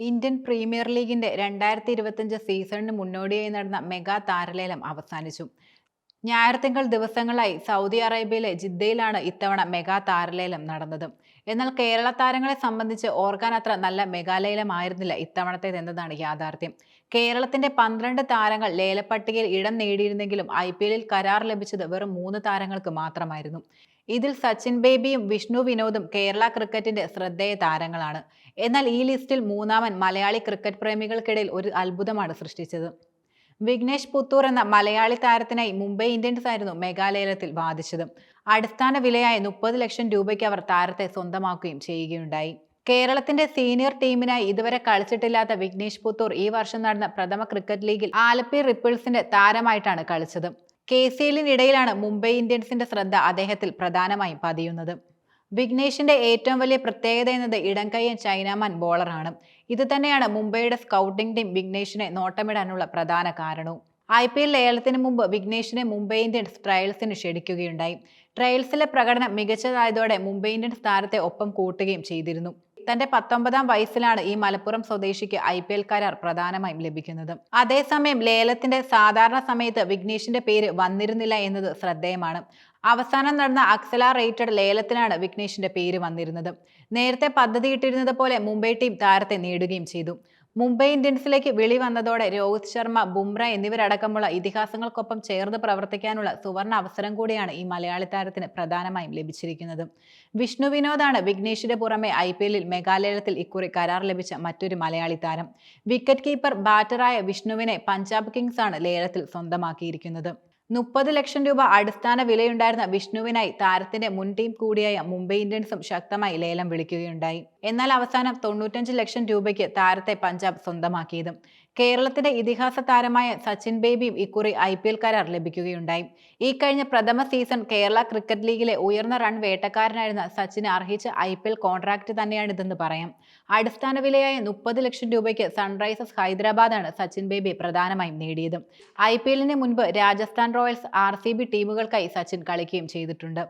Indian premier ലീഗിന്റെ 2025 സീസണിന് മുന്നോടിയായി നടന്ന മെഗാ താരലേലം അവസാനിച്ചു. ഞായർ തിങ്കൾ ദിവസങ്ങളായി സൗദി അറേബ്യയിലെ ജിദ്ദയിലാണ് ഇത്തവണ മെഗാ താരലേലം നടന്നത്. എന്നാൽ കേരള താരങ്ങളെ സംബന്ധിച്ച് ഓർക്കാൻ അത്ര നല്ല മെഗാലേലമായിരുന്നില്ല ഇത്തവണത്തേതെന്നതാണ് യാഥാർത്ഥ്യം. കേരളത്തിന്റെ 12 താരങ്ങൾ ലേലപ്പട്ടികയിൽ ഇടം നേടിയിരുന്നെങ്കിലും IPL കരാർ ലഭിച്ചത് വെറും 3 താരങ്ങൾക്ക് മാത്രമായിരുന്നു. ഇതിൽ സച്ചിൻ ബേബിയും വിഷ്ണു വിനോദും കേരള ക്രിക്കറ്റിന്റെ ശ്രദ്ധേയ താരങ്ങളാണ്. എന്നാൽ ഈ ലിസ്റ്റിൽ മൂന്നാമൻ മലയാളി ക്രിക്കറ്റ് പ്രേമികൾക്കിടയിൽ ഒരു അത്ഭുതമാണ് സൃഷ്ടിച്ചത്. വിഘ്നേഷ് പുത്തൂർ എന്ന മലയാളി താരത്തിനായി മുംബൈ ഇന്ത്യൻസ് ആയിരുന്നു മെഗാലേലത്തിൽ വാദിച്ചത്. അടിസ്ഥാന വിലയായ 30 ലക്ഷം രൂപയ്ക്ക് അവർ താരത്തെ സ്വന്തമാക്കുകയും ചെയ്യുകയുണ്ടായി. കേരളത്തിന്റെ സീനിയർ ടീമിനായി ഇതുവരെ കളിച്ചിട്ടില്ലാത്ത വിഘ്നേഷ് പുത്തൂർ ഈ വർഷം നടന്ന പ്രഥമ ക്രിക്കറ്റ് ലീഗിൽ ആലപ്പി റിപ്പിൾസിന്റെ താരമായിട്ടാണ് കളിച്ചത്. KCLനിടയിലാണ് മുംബൈ ഇന്ത്യൻസിന്റെ ശ്രദ്ധ അദ്ദേഹത്തിൽ പ്രധാനമായും പതിയുന്നത്. വിഘ്നേഷിന്റെ ഏറ്റവും വലിയ പ്രത്യേകത എന്നത് ഇടംകൈയ്യൻ ചൈനാമാൻ ബോളറാണ്. ഇത് തന്നെയാണ് മുംബൈയുടെ സ്കൗട്ടിംഗ് ടീം വിഘ്നേഷിനെ നോട്ടമിടാനുള്ള പ്രധാന കാരണവും. IPL ലേലത്തിന് മുമ്പ് വിഘ്നേഷിനെ മുംബൈ ഇന്ത്യൻസ് ട്രയൽസിന് ക്ഷണിക്കുകയുണ്ടായി. ട്രയൽസിലെ പ്രകടനം മികച്ചതായതോടെ മുംബൈ ഇന്ത്യൻസ് താരത്തെ ഒപ്പം കൂട്ടുകയും ചെയ്തിരുന്നു. തന്റെ 19-ാം വയസ്സിലാണ് ഈ മലപ്പുറം സ്വദേശിക്ക് IPL കരാർ പ്രധാനമായും ലഭിക്കുന്നത്. അതേസമയം ലേലത്തിന്റെ സാധാരണ സമയത്ത് വിഘ്നേഷിന്റെ പേര് വന്നിരുന്നില്ല എന്നത് ശ്രദ്ധേയമാണ്. അവസാനം നടന്ന അക്സലറേറ്റഡ് ലേലത്തിലാണ് വിഘ്നേഷിന്റെ പേര് വന്നിരുന്നത്. നേരത്തെ പദ്ധതിയിട്ടിരുന്നത് പോലെ മുംബൈ ടീം താരത്തെ നേടുകയും ചെയ്തു. മുംബൈ ഇന്ത്യൻസിലേക്ക് വിളി വന്നതോടെ രോഹിത് ശർമ്മ, ബുംറ എന്നിവരടക്കമുള്ള ഇതിഹാസങ്ങൾക്കൊപ്പം ചേർന്ന് പ്രവർത്തിക്കാനുള്ള സുവർണ അവസരം കൂടിയാണ് ഈ മലയാളി താരത്തിന് പ്രധാനമായും ലഭിച്ചിരിക്കുന്നത്. വിഷ്ണു വിനോദാണ് വിഘ്നേഷിന്റെ പുറമെ IPLൽ മെഗാലേലത്തിൽ ഇക്കുറി കരാർ ലഭിച്ച മറ്റൊരു മലയാളി താരം. വിക്കറ്റ് കീപ്പർ ബാറ്ററായ വിഷ്ണുവിനെ പഞ്ചാബ് കിങ്സ് ആണ് ലേലത്തിൽ സ്വന്തമാക്കിയിരിക്കുന്നത്. 30 ലക്ഷം രൂപ അടിസ്ഥാന വിലയുണ്ടായിരുന്ന വിഷ്ണുവിനായി താരത്തിന്റെ മുൻ ടീം കൂടിയായ മുംബൈ ഇന്ത്യൻസും ശക്തമായി ലേലം വിളിക്കുകയുണ്ടായി. എന്നാൽ അവസാനം 95 ലക്ഷം രൂപയ്ക്ക് താരത്തെ പഞ്ചാബ് സ്വന്തമാക്കിയത്. കേരളത്തിന്റെ ഇതിഹാസ താരമായ സച്ചിൻ ബേബിയും ഇക്കുറി IPL കരാർ ലഭിക്കുകയുണ്ടായി. ഈ കഴിഞ്ഞ പ്രഥമ സീസൺ കേരള ക്രിക്കറ്റ് ലീഗിലെ ഉയർന്ന റൺ വേട്ടക്കാരനായിരുന്ന സച്ചിന് അർഹിച്ച IPL കോൺട്രാക്ട് തന്നെയാണിതെന്ന് പറയാം. അടിസ്ഥാന വിലയായ 30 ലക്ഷം രൂപയ്ക്ക് സൺറൈസേഴ്സ് ഹൈദരാബാദാണ് സച്ചിൻ ബേബി പ്രധാനമായും നേടിയത്. IPLന് മുൻപ് രാജസ്ഥാൻ റോയൽസ്, RCB ടീമുകൾക്കായി സച്ചിൻ കളിക്കുകയും ചെയ്തിട്ടുണ്ട്.